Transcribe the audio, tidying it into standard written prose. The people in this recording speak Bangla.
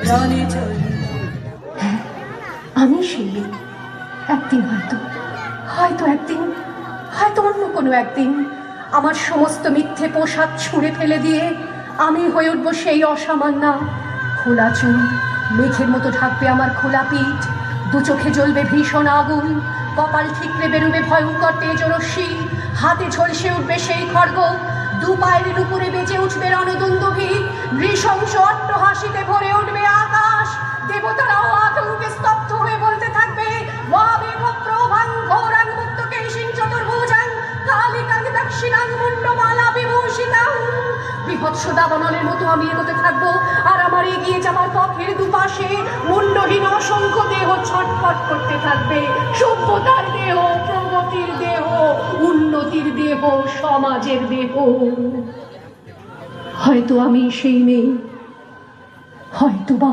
প্রাণে চাই। আমি সেই মেয়ে। একদিন হয়তো অন্য কোনো একদিন আমার সমস্ত মিথ্যে পোশাক ছুঁড়ে ফেলে দিয়ে আমি হয়ে উঠবো সেই অসামান্যা। খোলা চুল মেঘের মতো ঢাকবে আমার খোলা পিঠ, দু চোখে জ্বলবে ভীষণ আগুন, কপাল ঠিকরে বেরোবে ভয়ঙ্কর তেজরশ্মি, হাতে ঝলসে উঠবে সেই খড়গ, দু পায়ের উপরে বেজে উঠবে রণদুন্দুভি, নৃশংস অট্টহাসিতে ভরে উঠবে আকাশ। দেবতারাও আতঙ্কে স্তব্ধ হয়ে বলতে থাকবে, ওয়াবেগ প্রভাং ঘোরাং মুক্তকেশিং চতুর্ভুজাং কালিকাং দক্ষিণাং মুন্ডমালা বিভূষিতাং। বিভৎস দাবানলের মতো আমি এগোতে থাকবো, আর আমার এগিয়ে যাওয়ার পথের দুপাশে মুন্ডহীন অসংখ্য দেহ ছটফট করতে থাকবে। সভ্যতার দেহ, প্রগতির দেহ, উন্নতির দেহ, সমাজের দেহ। হয়তো আমি সেই মেয়ে, হয়তোবা